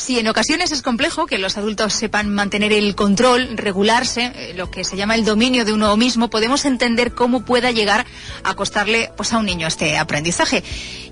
Si en ocasiones es complejo que los adultos sepan mantener el control, regularse, lo que se llama el dominio de uno mismo, podemos entender cómo pueda llegar a costarle pues a un niño este aprendizaje.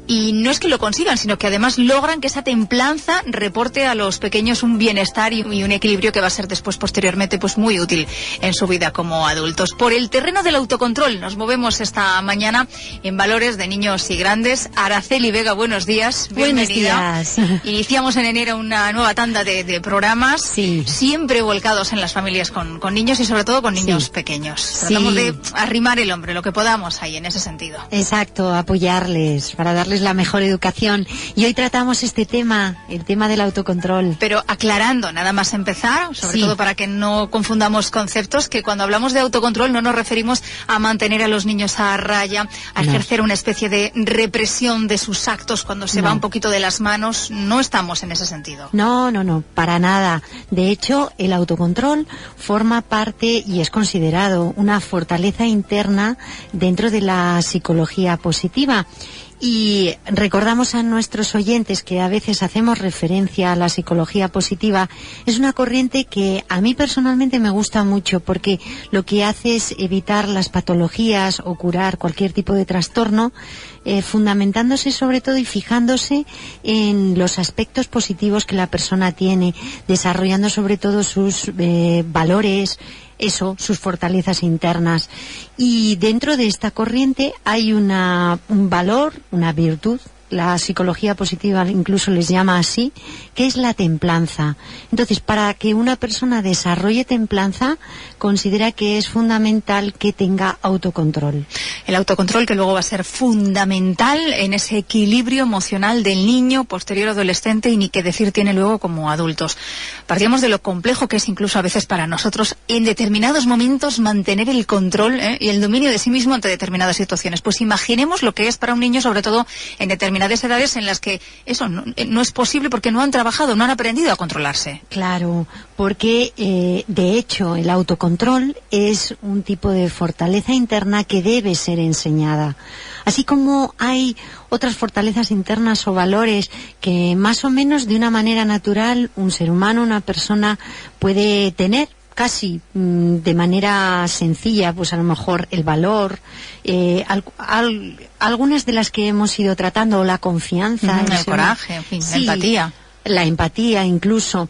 Y no es que lo consigan, sino que además logran que esa templanza reporte a los pequeños un bienestar y un equilibrio que va a ser después, posteriormente, pues muy útil en su vida como adultos. Por el terreno del autocontrol nos movemos esta mañana en valores de niños y grandes. Araceli Vega, buenos días. Bienvenida. Buenos días. Iniciamos en enero una nueva tanda de programas, siempre volcados en las familias con niños y sobre todo con niños pequeños. Tratamos de arrimar el hombro, lo que podamos ahí en ese sentido. Exacto, apoyarles para darles la mejor educación. Y hoy tratamos este tema, el tema del autocontrol. Pero aclarando, nada más empezar, sobre todo para que no confundamos conceptos, que cuando hablamos de autocontrol no nos referimos a mantener a los niños a raya, a ejercer una especie de represión de sus actos cuando se va un poquito de las manos. No estamos en ese sentido. No, para nada. De hecho, el autocontrol forma parte y es considerado una fortaleza interna dentro de la psicología positiva. Y recordamos a nuestros oyentes que a veces hacemos referencia a la psicología positiva. Es una corriente que a mí personalmente me gusta mucho porque lo que hace es evitar las patologías o curar cualquier tipo de trastorno, fundamentándose sobre todo y fijándose en los aspectos positivos que la persona tiene, desarrollando sobre todo sus valores, sus fortalezas internas. Y dentro de esta corriente hay un valor, una virtud, la psicología positiva incluso les llama así, que es la templanza. Entonces, para que una persona desarrolle templanza, considera que es fundamental que tenga autocontrol. El autocontrol que luego va a ser fundamental en ese equilibrio emocional del niño, posterior adolescente, y ni qué decir tiene luego como adultos. Partíamos de lo complejo que es incluso a veces para nosotros en determinados momentos mantener el control y el dominio de sí mismo ante determinadas situaciones. Pues imaginemos lo que es para un niño, sobre todo en determinadas edades en las que eso no es posible porque no han trabajado, no han aprendido a controlarse. Claro, porque de hecho el autocontrol es un tipo de fortaleza interna que debe ser enseñada. Así como hay otras fortalezas internas o valores que más o menos de una manera natural un ser humano, una persona puede tener, casi de manera sencilla, pues a lo mejor el valor, algunas de las que hemos ido tratando, o la confianza, el coraje, en fin, la empatía. La empatía incluso,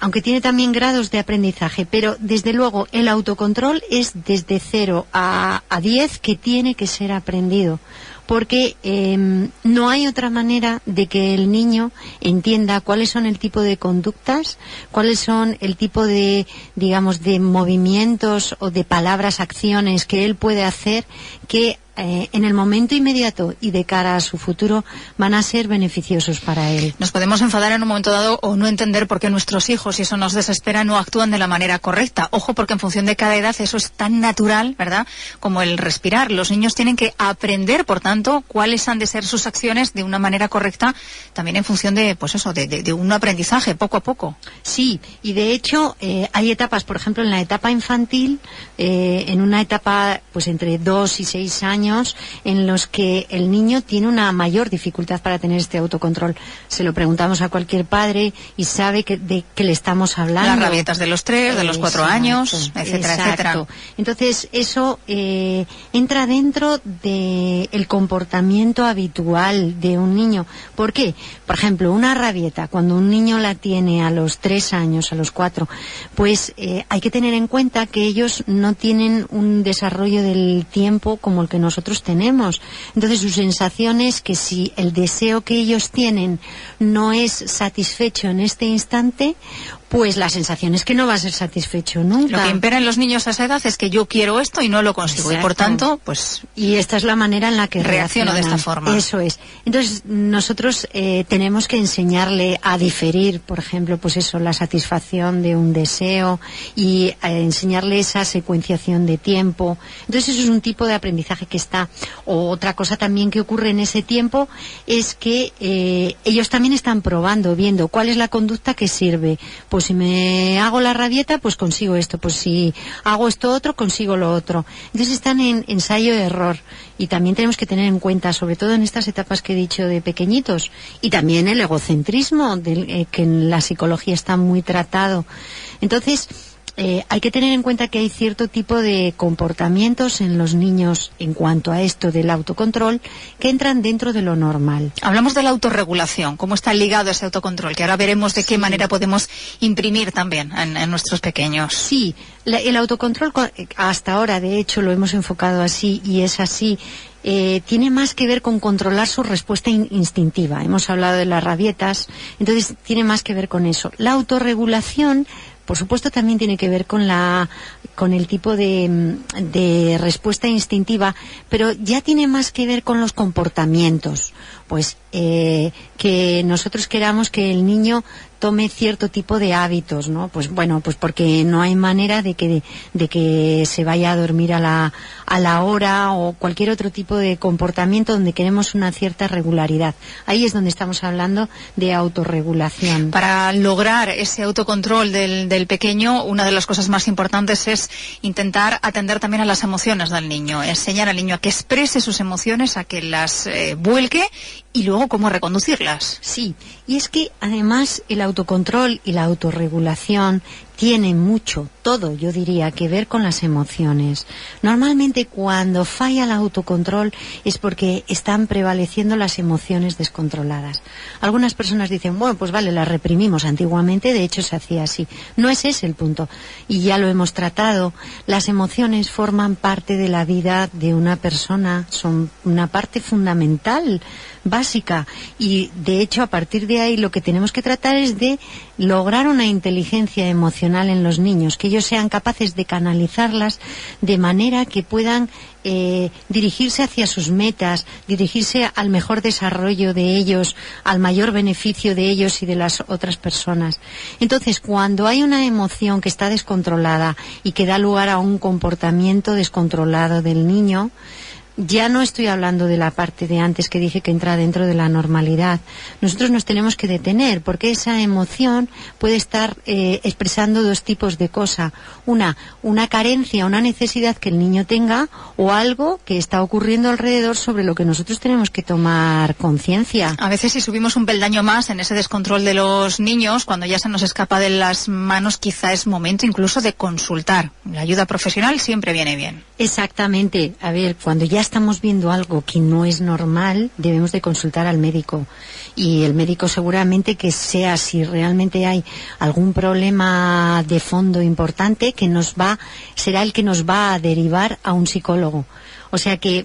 aunque tiene también grados de aprendizaje, pero desde luego el autocontrol es desde 0 a 10 que tiene que ser aprendido. Porque no hay otra manera de que el niño entienda cuáles son el tipo de conductas, cuáles son el tipo de, digamos, de movimientos o de palabras, acciones que él puede hacer que en el momento inmediato y de cara a su futuro van a ser beneficiosos para él. Nos podemos enfadar en un momento dado o no entender por qué nuestros hijos, y eso nos desespera, no actúan de la manera correcta. Ojo, porque en función de cada edad eso es tan natural, ¿verdad?, como el respirar. Los niños tienen que aprender, por tanto, cuáles han de ser sus acciones de una manera correcta, también en función de, pues eso, de un aprendizaje, poco a poco. Sí, y de hecho hay etapas, por ejemplo, en la etapa infantil, en una etapa pues entre 2 y 6 años, en los que el niño tiene una mayor dificultad para tener este autocontrol. Se lo preguntamos a cualquier padre y sabe de qué le estamos hablando. Las rabietas de los 3, de los 4 años, etcétera, etcétera. Entonces, eso entra dentro del comportamiento habitual de un niño. ¿Por qué? Por ejemplo, una rabieta, cuando un niño la tiene a los 3 años, a los 4, pues hay que tener en cuenta que ellos no tienen un desarrollo del tiempo como el que nosotros tenemos. Entonces su sensación es que si el deseo que ellos tienen no es satisfecho en este instante, pues la sensación es que no va a ser satisfecho nunca. Lo que impera en los niños a esa edad es que yo quiero esto y no lo consigo. Exacto. Y por tanto, pues... Y esta es la manera en la que reacciono de esta forma. Eso es. Entonces nosotros tenemos que enseñarle a diferir, por ejemplo, pues eso, la satisfacción de un deseo y enseñarle esa secuenciación de tiempo. Entonces eso es un tipo de aprendizaje que está. O otra cosa también que ocurre en ese tiempo es que ellos también están probando, viendo cuál es la conducta que sirve. Pues pues si me hago la rabieta, pues consigo esto, pues si hago esto otro, consigo lo otro. Entonces están en ensayo-error. Y también tenemos que tener en cuenta, sobre todo en estas etapas que he dicho de pequeñitos, y también el egocentrismo, que en la psicología está muy tratado. Entonces, hay que tener en cuenta que hay cierto tipo de comportamientos en los niños en cuanto a esto del autocontrol que entran dentro de lo normal. Hablamos de la autorregulación, cómo está ligado ese autocontrol, que ahora veremos de qué manera podemos imprimir también en nuestros pequeños. Sí, el autocontrol hasta ahora, de hecho, lo hemos enfocado así y es así. Tiene más que ver con controlar su respuesta instintiva. Hemos hablado de las rabietas, entonces tiene más que ver con eso. La autorregulación, por supuesto, también tiene que ver con el tipo de respuesta instintiva, pero ya tiene más que ver con los comportamientos. Pues que nosotros queramos que el niño tome cierto tipo de hábitos, ¿no? Pues bueno, pues porque no hay manera de que se vaya a dormir a la hora o cualquier otro tipo de comportamiento donde queremos una cierta regularidad. Ahí es donde estamos hablando de autorregulación. Para lograr ese autocontrol del pequeño, una de las cosas más importantes es intentar atender también a las emociones del niño, enseñar al niño a que exprese sus emociones, a que las vuelque y luego cómo reconducirlas. Sí, y es que además el autocontrol y la autorregulación tienen mucho, todo, yo diría, que ver con las emociones. Normalmente cuando falla el autocontrol es porque están prevaleciendo las emociones descontroladas. Algunas personas dicen, bueno, pues vale, las reprimimos. Antiguamente, de hecho, se hacía así. No es ese el punto. Y ya lo hemos tratado. Las emociones forman parte de la vida de una persona, son una parte fundamental, básica. Y, de hecho, a partir de ahí lo que tenemos que tratar es de lograr una inteligencia emocional en los niños, que ellos sean capaces de canalizarlas de manera que puedan dirigirse hacia sus metas, dirigirse al mejor desarrollo de ellos, al mayor beneficio de ellos y de las otras personas. Entonces, cuando hay una emoción que está descontrolada y que da lugar a un comportamiento descontrolado del niño, ya no estoy hablando de la parte de antes que dije que entra dentro de la normalidad. Nosotros nos tenemos que detener porque esa emoción puede estar expresando dos tipos de cosa. Una carencia, una necesidad que el niño tenga o algo que está ocurriendo alrededor sobre lo que nosotros tenemos que tomar conciencia. A veces si subimos un peldaño más en ese descontrol de los niños, cuando ya se nos escapa de las manos, quizá es momento incluso de consultar. La ayuda profesional siempre viene bien. Exactamente. A ver, cuando ya estamos viendo algo que no es normal, debemos de consultar al médico. Y el médico seguramente que sea, si realmente hay algún problema de fondo importante, será el que nos va a derivar a un psicólogo. O sea que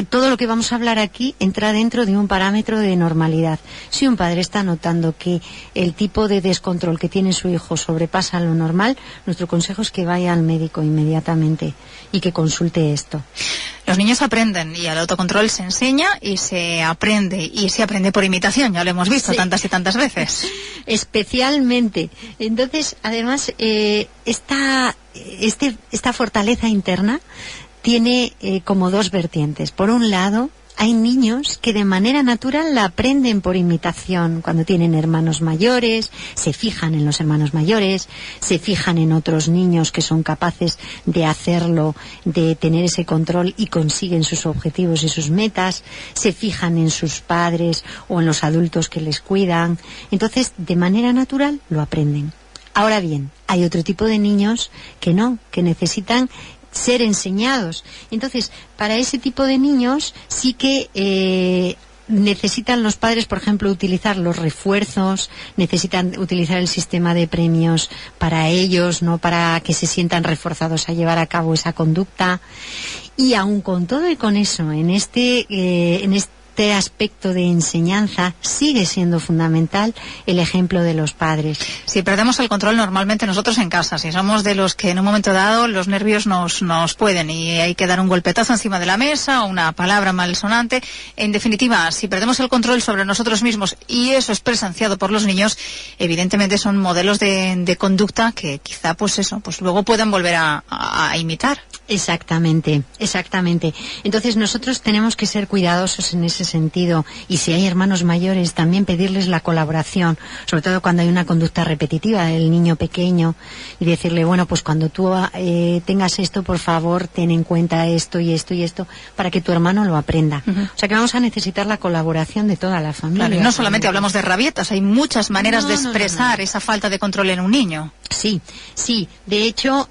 todo lo que vamos a hablar aquí entra dentro de un parámetro de normalidad. Si un padre está notando que el tipo de descontrol que tiene su hijo sobrepasa lo normal, nuestro consejo es que vaya al médico inmediatamente y que consulte esto. Los niños aprenden y al autocontrol se enseña y se aprende por imitación, ya lo hemos visto tantas y tantas veces. Especialmente. Entonces, además, esta fortaleza interna tiene como dos vertientes. Por un lado, hay niños que de manera natural la aprenden por imitación. Cuando tienen hermanos mayores, se fijan en los hermanos mayores, se fijan en otros niños que son capaces de hacerlo, de tener ese control y consiguen sus objetivos y sus metas, se fijan en sus padres o en los adultos que les cuidan. Entonces, de manera natural lo aprenden. Ahora bien, hay otro tipo de niños que no, que necesitan ser enseñados. Entonces, para ese tipo de niños sí que necesitan los padres, por ejemplo, utilizar los refuerzos, necesitan utilizar el sistema de premios para ellos, no para que se sientan reforzados a llevar a cabo esa conducta. Y aun con todo y con eso, en este aspecto de enseñanza sigue siendo fundamental el ejemplo de los padres. Si perdemos el control normalmente nosotros en casa, si somos de los que en un momento dado los nervios nos pueden y hay que dar un golpetazo encima de la mesa o una palabra malsonante, en definitiva, si perdemos el control sobre nosotros mismos y eso es presenciado por los niños, evidentemente son modelos de conducta que quizá pues luego puedan volver a imitar. Exactamente. Entonces nosotros tenemos que ser cuidadosos en ese ese sentido, y si hay hermanos mayores también pedirles la colaboración, sobre todo cuando hay una conducta repetitiva del niño pequeño, y decirle, bueno, pues cuando tú tengas esto, por favor, ten en cuenta esto y esto y esto, para que tu hermano lo aprenda. O sea que vamos a necesitar la colaboración de toda la familia. Claro, y no solamente hablamos de rabietas, hay muchas maneras de expresar esa falta de control en un niño. Sí. De hecho,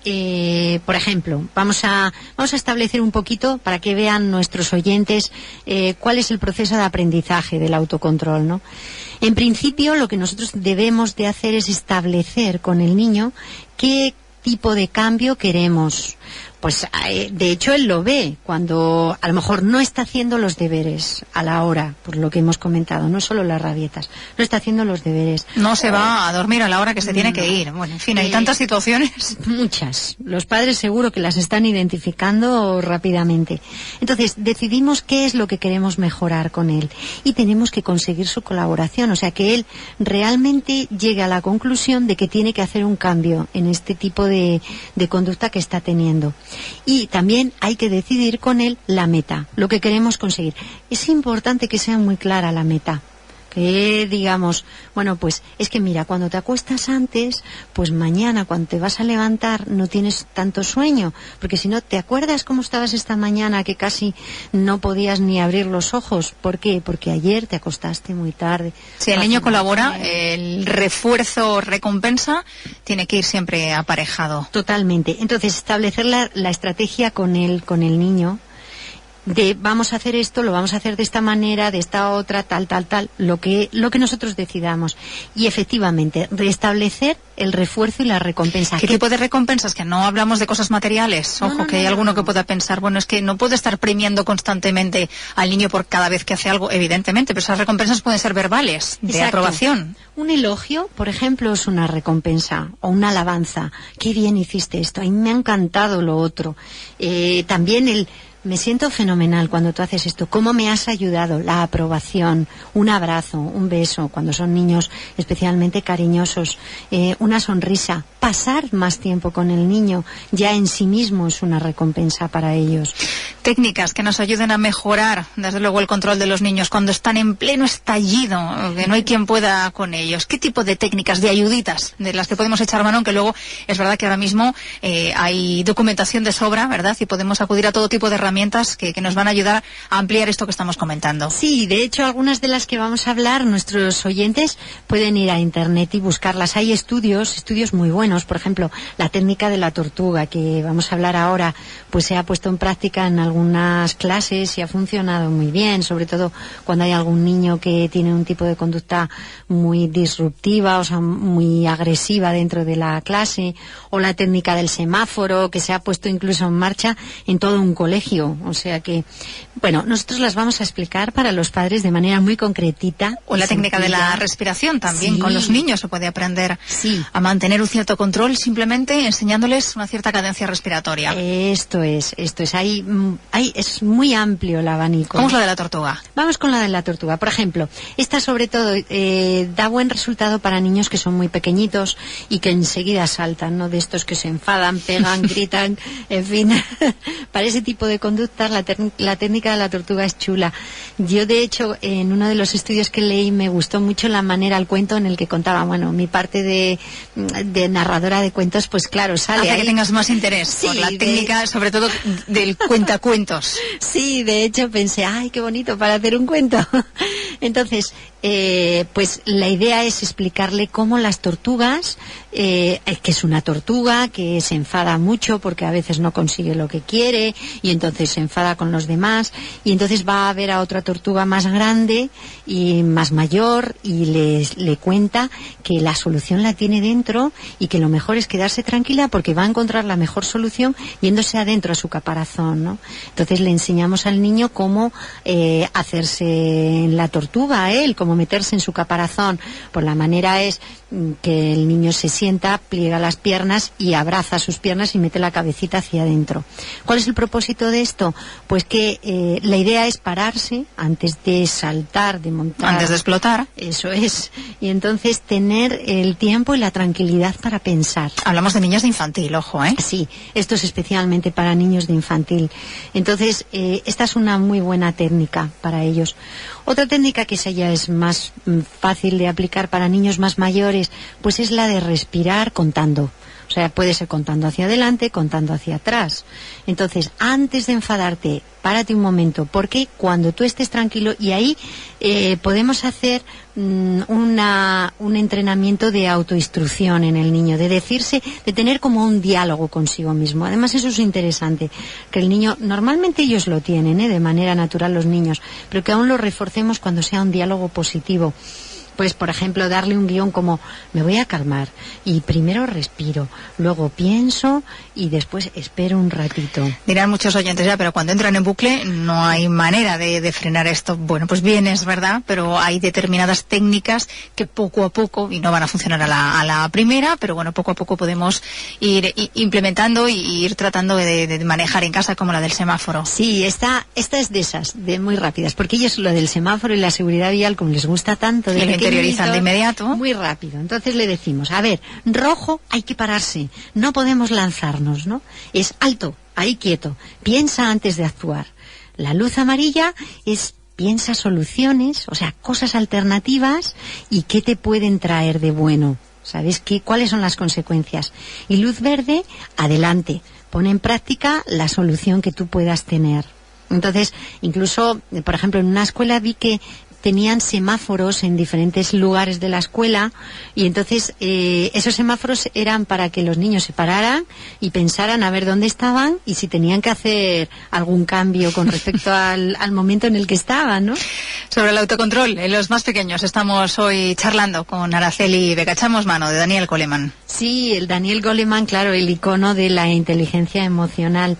por ejemplo, vamos a establecer un poquito para que vean nuestros oyentes cuál es el proceso de aprendizaje del autocontrol, ¿no? En principio, lo que nosotros debemos de hacer es establecer con el niño qué tipo de cambio queremos. Pues de hecho él lo ve cuando a lo mejor no está haciendo los deberes a la hora, por lo que hemos comentado, no solo las rabietas, no está haciendo los deberes. No se va a dormir a la hora que se tiene que ir. Bueno, en fin, hay tantas situaciones. Muchas. Los padres seguro que las están identificando rápidamente. Entonces, decidimos qué es lo que queremos mejorar con él y tenemos que conseguir su colaboración, o sea, que él realmente llegue a la conclusión de que tiene que hacer un cambio en este tipo de conducta que está teniendo. Y también hay que decidir con él la meta, lo que queremos conseguir. Es importante que sea muy clara la meta. Que digamos, bueno, pues es que mira, cuando te acuestas antes, pues mañana cuando te vas a levantar no tienes tanto sueño, porque si no, ¿te acuerdas cómo estabas esta mañana que casi no podías ni abrir los ojos? ¿Por qué? Porque ayer te acostaste muy tarde. Si el niño colabora, el refuerzo recompensa tiene que ir siempre aparejado. Totalmente. Entonces, establecer la estrategia con el niño, de vamos a hacer esto, lo vamos a hacer de esta manera, de esta otra, tal, lo que nosotros decidamos. Y efectivamente, restablecer el refuerzo y la recompensa. ¿Qué tipo de recompensas? Que no hablamos de cosas materiales. Ojo, que hay alguno que pueda pensar, bueno, es que no puedo estar premiando constantemente al niño por cada vez que hace algo, evidentemente, pero esas recompensas pueden ser verbales, de aprobación. Un elogio, por ejemplo, es una recompensa o una alabanza. Qué bien hiciste esto, a mí me ha encantado lo otro. También me siento fenomenal cuando tú haces esto. ¿Cómo me has ayudado? La aprobación, un abrazo, un beso, cuando son niños especialmente cariñosos, una sonrisa. Pasar más tiempo con el niño ya en sí mismo es una recompensa para ellos. Técnicas que nos ayuden a mejorar, desde luego, el control de los niños cuando están en pleno estallido, que no hay quien pueda con ellos. ¿Qué tipo de técnicas, de ayuditas, de las que podemos echar mano? Aunque luego es verdad que ahora mismo hay documentación de sobra, ¿verdad? Y podemos acudir a todo tipo de herramientas que nos van a ayudar a ampliar esto que estamos comentando. Sí, de hecho, algunas de las que vamos a hablar, nuestros oyentes pueden ir a internet y buscarlas. Hay estudios muy buenos. Por ejemplo, la técnica de la tortuga, que vamos a hablar ahora, pues se ha puesto en práctica en algunas clases y ha funcionado muy bien, sobre todo cuando hay algún niño que tiene un tipo de conducta muy disruptiva, o sea, muy agresiva dentro de la clase, o la técnica del semáforo, que se ha puesto incluso en marcha en todo un colegio. O sea que, bueno, nosotros las vamos a explicar para los padres de manera muy concretita. O la técnica de la respiración también, sí. Con los niños se puede aprender a mantener un cierto control simplemente enseñándoles una cierta cadencia respiratoria. Esto es. Ahí es muy amplio el abanico. Vamos a la de la tortuga. Vamos con la de la tortuga. Por ejemplo, esta sobre todo da buen resultado para niños que son muy pequeñitos y que enseguida saltan, ¿no? De estos que se enfadan, pegan, gritan, en fin. Para ese tipo de conductas la técnica de la tortuga es chula. Yo, de hecho, en uno de los estudios que leí me gustó mucho la manera, el cuento en el que contaba, bueno, mi parte de narradora de cuentos, pues claro, sale hace ahí. Que tengas más interés por la técnica, sobre todo del cuentacuentos. Sí, de hecho pensé, ay, qué bonito para hacer un cuento. Entonces, pues la idea es explicarle cómo las tortugas, que es una tortuga que se enfada mucho porque a veces no consigue lo que quiere y entonces se enfada con los demás y entonces va a ver a otra tortuga más grande y más mayor y le cuenta que la solución la tiene dentro y que lo mejor es quedarse tranquila porque va a encontrar la mejor solución yéndose adentro a su caparazón, ¿no? Entonces le enseñamos al niño cómo hacerse la tortuga a él, cómo como meterse en su caparazón. Pues la manera es que el niño se sienta, pliega las piernas y abraza sus piernas y mete la cabecita hacia adentro. ¿Cuál es el propósito de esto? Pues que la idea es pararse antes de saltar, de montar. Antes de explotar. Eso es. Y entonces tener el tiempo y la tranquilidad para pensar. Hablamos de niños de infantil, ojo, ¿eh? Sí, esto es especialmente para niños de infantil. Entonces, esta es una muy buena técnica para ellos. Otra técnica que esa ya es más fácil de aplicar para niños más mayores, pues es la de respirar contando. O sea, puede ser contando hacia adelante, contando hacia atrás. Entonces, antes de enfadarte, párate un momento, porque cuando tú estés tranquilo, y ahí podemos hacer un entrenamiento de autoinstrucción en el niño, de decirse, de tener como un diálogo consigo mismo. Además, eso es interesante, que el niño, normalmente ellos lo tienen, de manera natural los niños, pero que aún lo reforcemos cuando sea un diálogo positivo. Pues, por ejemplo, darle un guión como, me voy a calmar y primero respiro, luego pienso y después espero un ratito. Dirán muchos oyentes ya, pero cuando entran en bucle no hay manera de frenar esto. Bueno, pues bien, es verdad, pero hay determinadas técnicas que poco a poco, y no van a funcionar a la primera, pero bueno, poco a poco podemos ir implementando y ir tratando de manejar en casa, como la del semáforo. Sí, esta es de esas, de muy rápidas, porque ellos lo del semáforo y la seguridad vial, como les gusta tanto, de interiorizan de inmediato. Muy rápido. Entonces le decimos, a ver, rojo, hay que pararse, no podemos lanzarnos, ¿no? Es alto, ahí quieto, piensa antes de actuar. La luz amarilla es piensa soluciones, o sea, cosas alternativas y qué te pueden traer de bueno. ¿Sabes cuáles son las consecuencias? Y luz verde, adelante, pon en práctica la solución que tú puedas tener. Entonces, incluso, por ejemplo, en una escuela vi que tenían semáforos en diferentes lugares de la escuela y entonces esos semáforos eran para que los niños se pararan y pensaran a ver dónde estaban y si tenían que hacer algún cambio con respecto al momento en el que estaban, ¿no? Sobre el autocontrol en los más pequeños estamos hoy charlando con Araceli Vega. Echamos mano de Daniel Goleman. Sí, el Daniel Goleman, claro, el icono de la inteligencia emocional.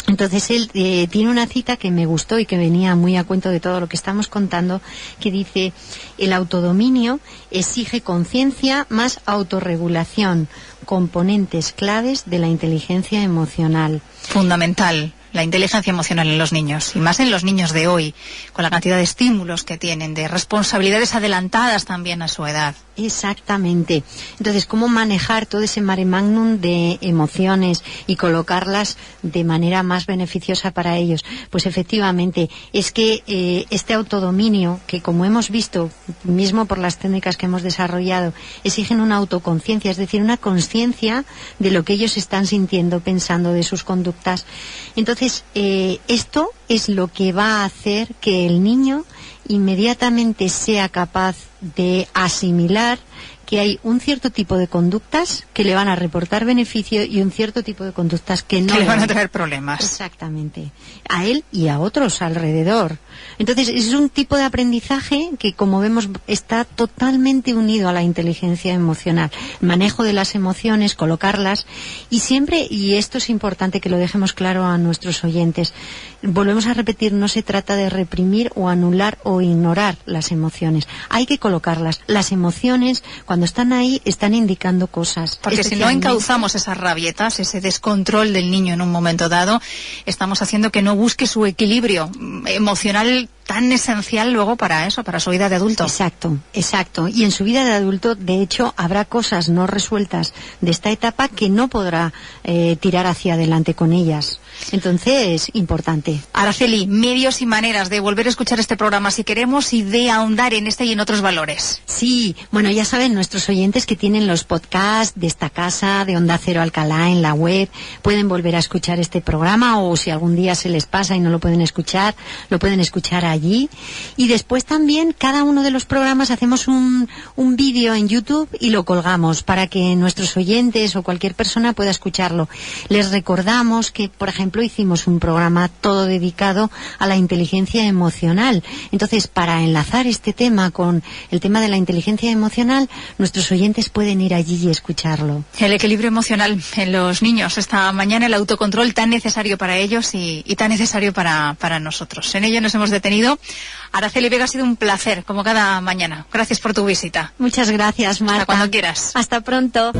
Entonces él tiene una cita que me gustó y que venía muy a cuento de todo lo que estamos contando, que dice: el autodominio exige conciencia más autorregulación, componentes claves de la inteligencia emocional. Fundamental. La inteligencia emocional en los niños, y más en los niños de hoy, con la cantidad de estímulos que tienen, de responsabilidades adelantadas también a su edad. Exactamente. Entonces, ¿cómo manejar todo ese mare magnum de emociones y colocarlas de manera más beneficiosa para ellos? Pues efectivamente, es que este autodominio, que como hemos visto, mismo por las técnicas que hemos desarrollado, exigen una autoconciencia, es decir, una conciencia de lo que ellos están sintiendo, pensando, de sus conductas. Entonces, esto es lo que va a hacer que el niño inmediatamente sea capaz de asimilar que hay un cierto tipo de conductas que le van a reportar beneficio y un cierto tipo de conductas que no le van a traer problemas. Exactamente. A él y a otros alrededor. Entonces, es un tipo de aprendizaje que, como vemos, está totalmente unido a la inteligencia emocional. El manejo de las emociones, colocarlas, y siempre, y esto es importante que lo dejemos claro a nuestros oyentes, volvemos a repetir, no se trata de reprimir o anular o ignorar las emociones. Hay que colocarlas. Las emociones, cuando están ahí, están indicando cosas. Porque si no encauzamos esas rabietas, ese descontrol del niño en un momento dado, estamos haciendo que no busque su equilibrio emocional tan esencial luego para eso, para su vida de adulto. Exacto, exacto. Y en su vida de adulto, de hecho, habrá cosas no resueltas de esta etapa que no podrá tirar hacia adelante con ellas. Entonces, importante. Araceli, medios y maneras de volver a escuchar este programa si queremos y de ahondar en este y en otros valores. Sí, bueno, ya saben nuestros oyentes que tienen los podcasts de esta casa, de Onda Cero Alcalá en la web, pueden volver a escuchar este programa, o si algún día se les pasa y no lo pueden escuchar allí. Y después también cada uno de los programas hacemos un vídeo en YouTube y lo colgamos para que nuestros oyentes o cualquier persona pueda escucharlo. Les recordamos que, por ejemplo, hicimos un programa todo dedicado a la inteligencia emocional. Entonces, para enlazar este tema con el tema de la inteligencia emocional, nuestros oyentes pueden ir allí y escucharlo. El equilibrio emocional en los niños. Esta mañana el autocontrol tan necesario para ellos y tan necesario para nosotros. En ello nos hemos detenido contenido. Araceli Vega, ha sido un placer, como cada mañana. Gracias por tu visita. Muchas gracias, Marta. Hasta cuando quieras. Hasta pronto.